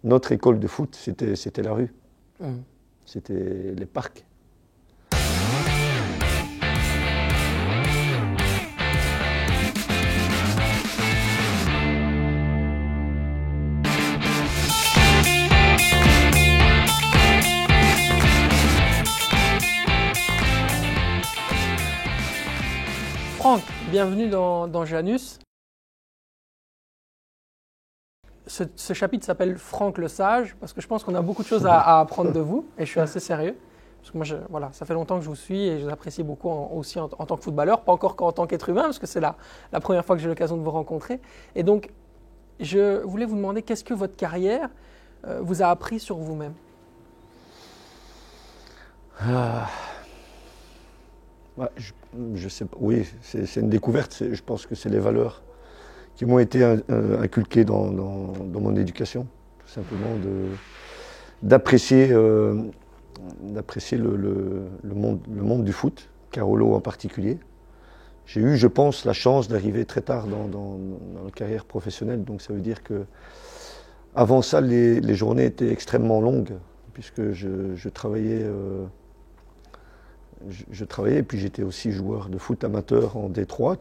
Notre école de foot, c'était la rue, Mhm. c'était les parcs. Franck, bienvenue dans Janus. Ce chapitre s'appelle Franck le Sage parce que je pense qu'on a beaucoup de choses à apprendre de vous et je suis assez sérieux. Parce que moi, voilà, ça fait longtemps que je vous suis et je vous apprécie beaucoup aussi en tant que footballeur, pas encore qu'en tant qu'être humain parce que c'est la première fois que j'ai l'occasion de vous rencontrer. Et donc, je voulais vous demander qu'est-ce que votre carrière vous a appris sur vous-même? Ah, ouais, je sais pas, oui, c'est une découverte, je pense que c'est les valeurs qui m'ont été inculquées dans mon éducation, tout simplement d'apprécier le monde du foot, Carolo en particulier. J'ai eu, je pense, la chance d'arriver très tard dans la carrière professionnelle, donc ça veut dire que avant ça, les journées étaient extrêmement longues, puisque je travaillais, je travaillais, et puis j'étais aussi joueur de foot amateur en D3,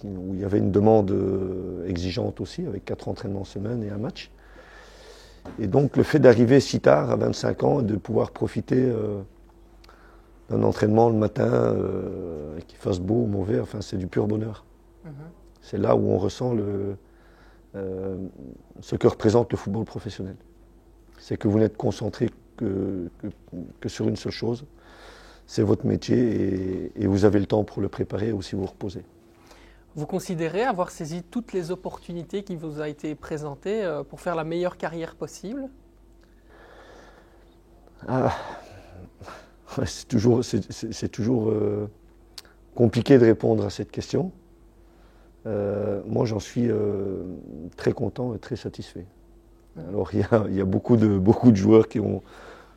où il y avait une demande exigeante aussi, avec 4 entraînements semaine et un match. Et donc le fait d'arriver si tard, à 25 ans, et de pouvoir profiter d'un entraînement le matin, qu'il fasse beau ou mauvais, enfin c'est du pur bonheur. C'est là où on ressent ce que représente le football professionnel. C'est que vous n'êtes concentré que sur une seule chose, c'est votre métier et vous avez le temps pour le préparer et aussi vous reposer. Vous considérez avoir saisi toutes les opportunités qui vous ont été présentées pour faire la meilleure carrière possible? Ah, c'est toujours compliqué de répondre à cette question. Moi, j'en suis très content et très satisfait. Alors, il y a beaucoup de joueurs qui ont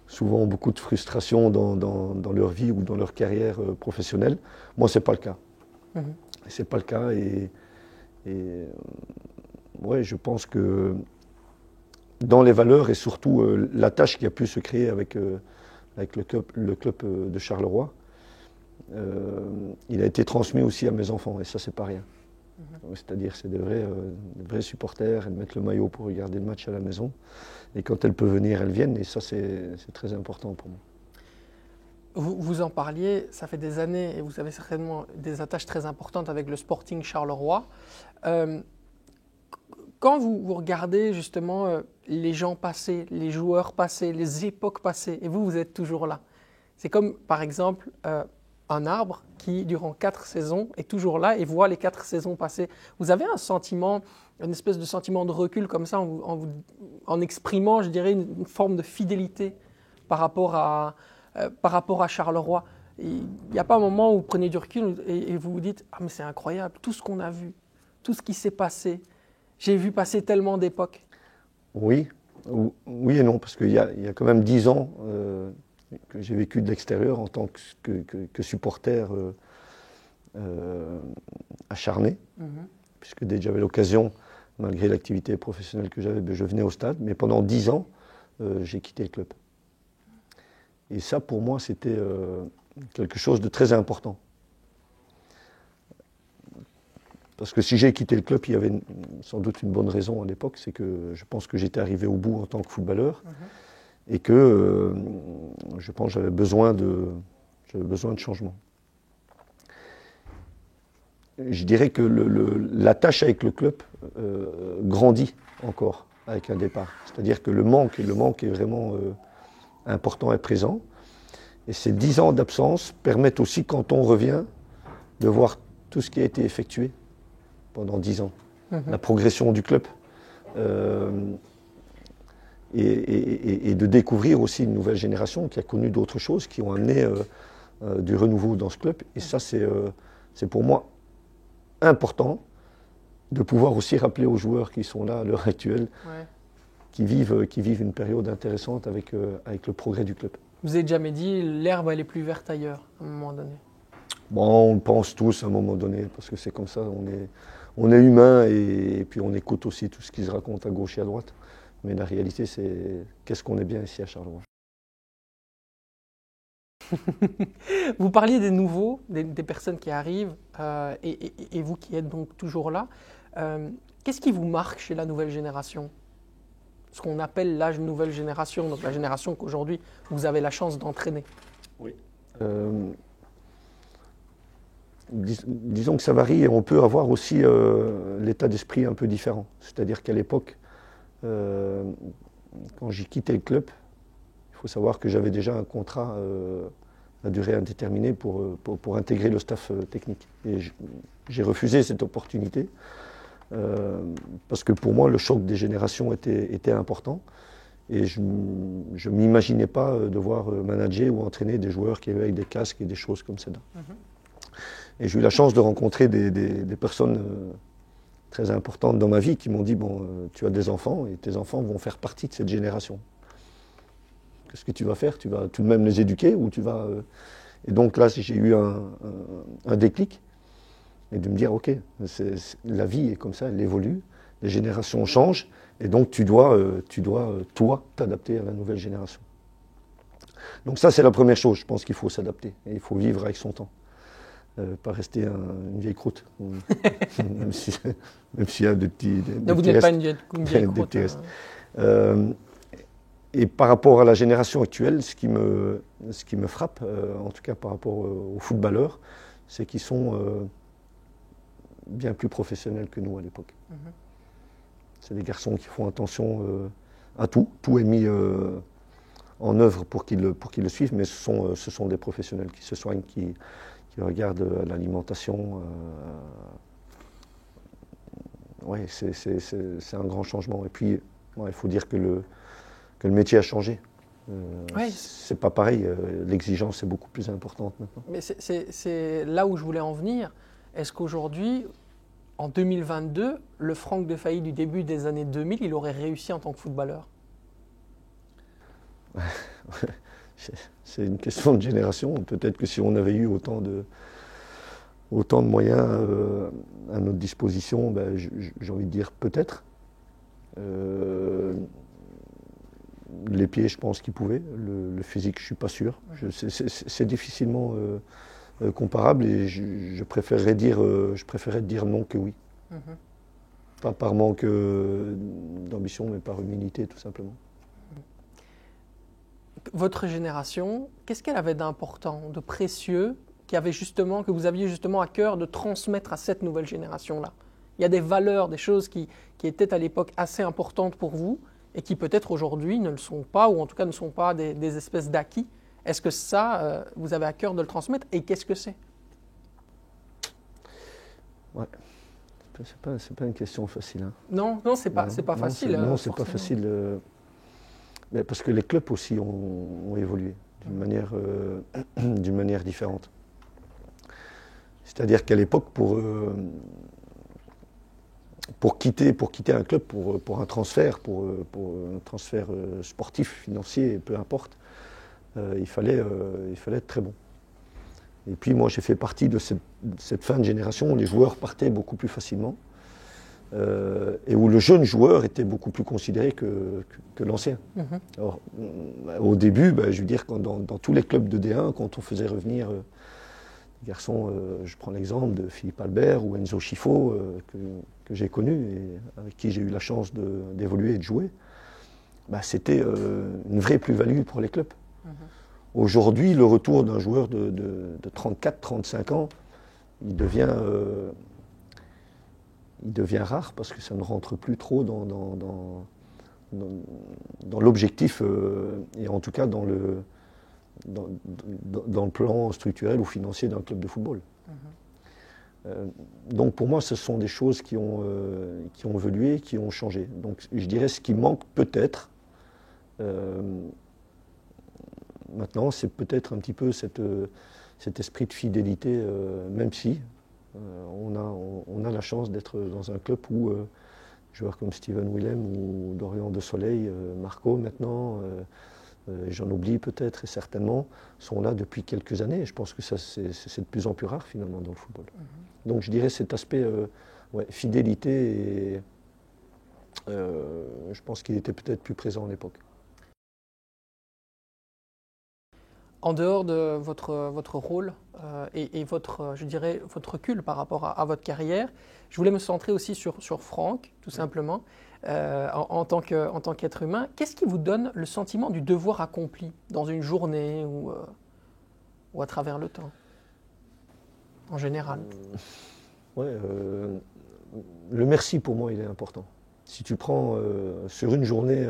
souvent beaucoup de frustration dans leur vie ou dans leur carrière professionnelle. Moi, c'est pas le cas. C'est pas le cas ouais, je pense que dans les valeurs et surtout la tâche qui a pu se créer avec le club de Charleroi, il a été transmis aussi à mes enfants et ça, c'est pas rien. C'est-à-dire, c'est des vrais supporters, elles mettent le maillot pour regarder le match à la maison. Et quand elles peuvent venir, elles viennent. Et ça, c'est très important pour moi. Vous en parliez, ça fait des années et vous avez certainement des attaches très importantes avec le Sporting Charleroi. Quand vous regardez justement les gens passés, les joueurs passés, les époques passées, et vous êtes toujours là. C'est comme par exemple un arbre qui, durant 4 saisons, est toujours là et voit les 4 saisons passer. Vous avez un sentiment, une espèce de sentiment de recul comme ça, en exprimant, je dirais, une forme de fidélité par rapport à Charleroi. Il n'y a pas un moment où vous prenez du recul et vous vous dites « Ah mais c'est incroyable, tout ce qu'on a vu, tout ce qui s'est passé, j'ai vu passer tellement d'époques. » Oui, oui et non, parce qu'il y a quand même 10 ans que j'ai vécu de l'extérieur en tant que supporter acharné, puisque dès que j'avais l'occasion, malgré l'activité professionnelle que j'avais, je venais au stade. Mais pendant 10 ans, j'ai quitté le club. Et ça, pour moi, c'était quelque chose de très important. Parce que si j'ai quitté le club, il y avait sans doute une bonne raison à l'époque, c'est que je pense que j'étais arrivé au bout en tant que footballeur et que je pense que j'avais besoin de changement. Je dirais que la tâche avec le club grandit encore avec un départ. C'est-à-dire que le manque est vraiment important et présent. Et ces 10 ans d'absence permettent aussi, quand on revient, de voir tout ce qui a été effectué pendant 10 ans. La progression du club. Et de découvrir aussi une nouvelle génération qui a connu d'autres choses, qui ont amené du renouveau dans ce club. Et ça, c'est pour moi important de pouvoir aussi rappeler aux joueurs qui sont là à l'heure actuelle, qui vivent une période intéressante avec le progrès du club. Vous avez jamais dit l'herbe elle est plus verte ailleurs à un moment donné? Bon, on le pense tous à un moment donné, parce que c'est comme ça, on est humain et puis on écoute aussi tout ce qui se raconte à gauche et à droite. Mais la réalité, c'est qu'est-ce qu'on est bien ici à Charleroi. Vous parliez des nouveaux, des personnes qui arrivent, et vous qui êtes donc toujours là. Qu'est-ce qui vous marque chez la nouvelle génération? Ce qu'on appelle l'âge nouvelle génération, donc la génération qu'aujourd'hui vous avez la chance d'entraîner. Oui. Disons que ça varie et on peut avoir aussi l'état d'esprit un peu différent. C'est-à-dire qu'à l'époque, quand j'ai quitté le club, il faut savoir que j'avais déjà un contrat à durée indéterminée pour intégrer le staff technique. Et j'ai refusé cette opportunité parce que pour moi, le choc des générations était important. Et je ne m'imaginais pas devoir manager ou entraîner des joueurs qui avaient des casques et des choses comme ça. Et j'ai eu la chance de rencontrer des personnes très importantes dans ma vie qui m'ont dit, bon, tu as des enfants et tes enfants vont faire partie de cette génération. Qu'est-ce que tu vas faire? Tu vas tout de même les éduquer ou tu vas... Et donc là, j'ai eu un déclic et de me dire, ok, la vie est comme ça, elle évolue, les générations changent et donc tu dois toi, t'adapter à la nouvelle génération. Donc ça, c'est la première chose, je pense qu'il faut s'adapter et il faut vivre avec son temps. Pas rester une vieille croûte, même s'il y a des petits restes. Non, vous n'êtes pas une vieille croûte. Et par rapport à la génération actuelle, ce qui me frappe, en tout cas par rapport aux footballeurs, c'est qu'ils sont bien plus professionnels que nous à l'époque. C'est des garçons qui font attention à tout. Tout est mis en œuvre pour qu'ils le suivent, mais ce sont des professionnels qui se soignent, qui regardent l'alimentation. Ouais, c'est un grand changement. Et puis, il faut dire que le métier a changé. Oui. C'est pas pareil, l'exigence est beaucoup plus importante maintenant. Mais c'est là où je voulais en venir. Est-ce qu'aujourd'hui, en 2022, le Franck Defailly du début des années 2000, il aurait réussi en tant que footballeur? C'est une question de génération. Peut-être que si on avait eu autant de moyens à notre disposition, ben, j'ai envie de dire peut-être. Les pieds, je pense qu'ils pouvaient. Le physique, je ne suis pas sûr. C'est difficilement comparable et je préférerais dire non que oui. Pas par manque d'ambition, mais par humilité, tout simplement. Votre génération, qu'est-ce qu'elle avait d'important, de précieux, que vous aviez justement à cœur de transmettre à cette nouvelle génération-là? Il y a des valeurs, des choses qui étaient à l'époque assez importantes pour vous et qui peut-être aujourd'hui ne le sont pas, ou en tout cas ne sont pas des espèces d'acquis. Est-ce que ça, vous avez à cœur de le transmettre et qu'est-ce que c'est? Ouais. C'est pas une question facile. Hein. Non, c'est pas facile. Non, c'est pas facile. Mais parce que les clubs aussi ont évolué d'une manière différente. C'est-à-dire qu'à l'époque, pour quitter un club, pour un transfert, pour un transfert sportif, financier, peu importe, il fallait être très bon. Et puis moi, j'ai fait partie de cette fin de génération où les joueurs partaient beaucoup plus facilement et où le jeune joueur était beaucoup plus considéré que l'ancien. Alors, au début, je veux dire, dans tous les clubs de D1, quand on faisait revenir des garçons, je prends l'exemple de Philippe Albert ou Enzo Schifo, que j'ai connu et avec qui j'ai eu la chance d'évoluer et de jouer, c'était une vraie plus-value pour les clubs. Aujourd'hui, le retour d'un joueur de 34-35 ans, il devient rare parce que ça ne rentre plus trop dans l'objectif et en tout cas dans le plan structurel ou financier d'un club de football. Donc pour moi, ce sont des choses qui ont évolué, qui ont changé. Donc je dirais ce qui manque peut-être, maintenant, c'est peut-être un petit peu cet esprit de fidélité, même si on a la chance d'être dans un club où joueurs comme Steven Willem ou Dorian de Soleil, Marco maintenant, j'en oublie peut-être et certainement, sont là depuis quelques années. Je pense que ça, c'est de plus en plus rare finalement dans le football. Donc je dirais cet aspect fidélité Je pense qu'il était peut-être plus présent à l'époque. En dehors de votre rôle et votre, je dirais, votre recul par rapport à votre carrière, je voulais me centrer aussi sur Franck, tout simplement, en tant qu'être humain. Qu'est-ce qui vous donne le sentiment du devoir accompli dans une journée ou à travers le temps, en général? Ouais, le merci pour moi, il est important. Si tu prends sur une journée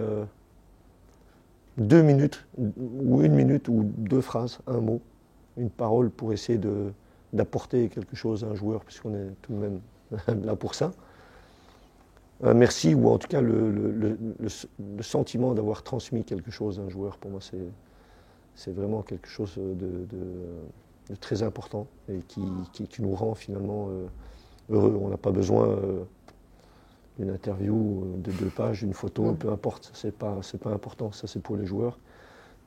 2 minutes, ou 1 minute, ou 2 phrases, un mot, une parole pour essayer d'apporter quelque chose à un joueur, puisqu'on est tout de même là pour ça. Un merci, ou en tout cas le sentiment d'avoir transmis quelque chose à un joueur, pour moi c'est vraiment quelque chose de très important et qui nous rend finalement heureux. On n'a pas besoin d'une interview de 2 pages, une photo, peu importe, c'est pas important, ça c'est pour les joueurs.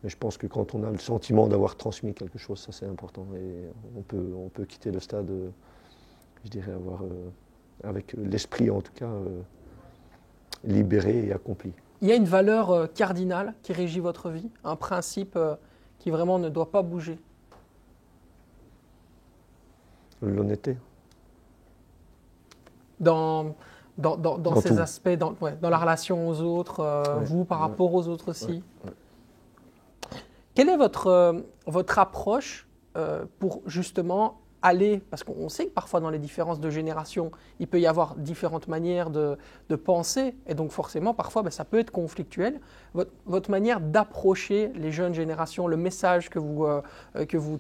Mais je pense que quand on a le sentiment d'avoir transmis quelque chose, ça c'est important. Et on peut quitter le stade, je dirais, avec l'esprit en tout cas libéré et accompli. Il y a une valeur cardinale qui régit votre vie, un principe qui vraiment ne doit pas bouger? L'honnêteté. Dans ces tout. aspects, dans la relation aux autres, vous par rapport aux autres aussi. Quelle est votre approche pour justement aller, parce qu'on sait que parfois dans les différences de génération, il peut y avoir différentes manières de penser, et donc forcément parfois ça peut être conflictuel. Votre manière d'approcher les jeunes générations, le message que vous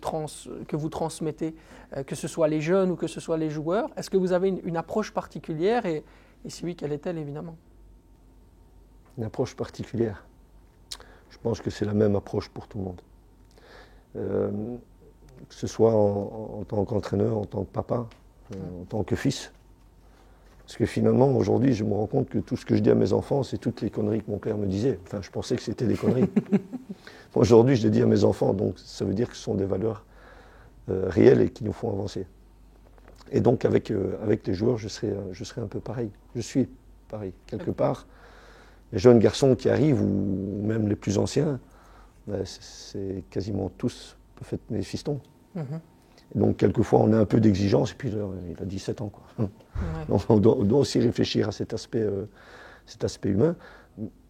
transmettez, que ce soit les jeunes ou que ce soit les joueurs, est-ce que vous avez une approche particulière et si oui, quelle est-elle évidemment? Une approche particulière. Je pense que c'est la même approche pour tout le monde. Que ce soit en tant qu'entraîneur, en tant que papa, en tant que fils. Parce que finalement, aujourd'hui, je me rends compte que tout ce que je dis à mes enfants, c'est toutes les conneries que mon père me disait. Enfin, je pensais que c'était des conneries. Aujourd'hui, je les dis à mes enfants, donc ça veut dire que ce sont des valeurs réelles et qui nous font avancer. Et donc, avec les joueurs, je serai un peu pareil. Je suis pareil. Quelque part, les jeunes garçons qui arrivent, ou même les plus anciens, c'est quasiment tous peut-être mes fistons. Et donc, quelquefois, on a un peu d'exigence, et puis il a 17 ans. Quoi. Donc, on doit aussi réfléchir à cet aspect humain.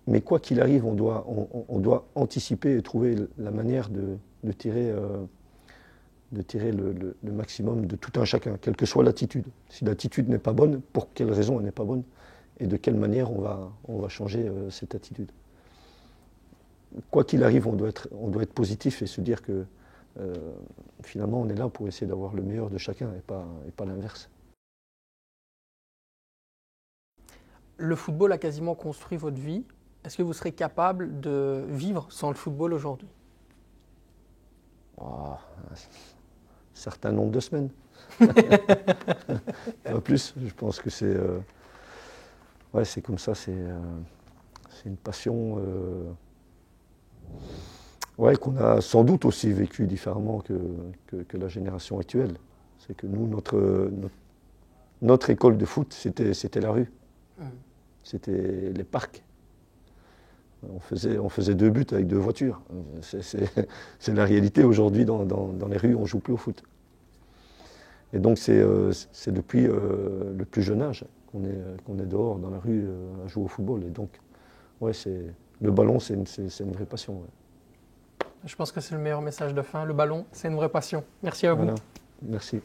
Mais quoi qu'il arrive, on doit anticiper et trouver la manière de tirer le maximum de tout un chacun, quelle que soit l'attitude. Si l'attitude n'est pas bonne, pour quelle raison elle n'est pas bonne, et de quelle manière on va changer cette attitude. Quoi qu'il arrive, on doit être positif et se dire que finalement, on est là pour essayer d'avoir le meilleur de chacun et pas l'inverse. Le football a quasiment construit votre vie. Est-ce que vous serez capable de vivre sans le football aujourd'hui? Un certain nombre de semaines. Pas plus, je pense que c'est comme ça, c'est une passion qu'on a sans doute aussi vécu différemment que la génération actuelle. C'est que nous, notre école de foot, c'était la rue. C'était les parcs. On faisait 2 buts avec 2 voitures. C'est la réalité aujourd'hui dans les rues, on ne joue plus au foot. Et donc c'est depuis le plus jeune âge qu'on est dehors dans la rue à jouer au football. Et donc, le ballon, c'est une vraie passion. Ouais. Je pense que c'est le meilleur message de fin. Le ballon, c'est une vraie passion. Merci à vous. Voilà. Merci.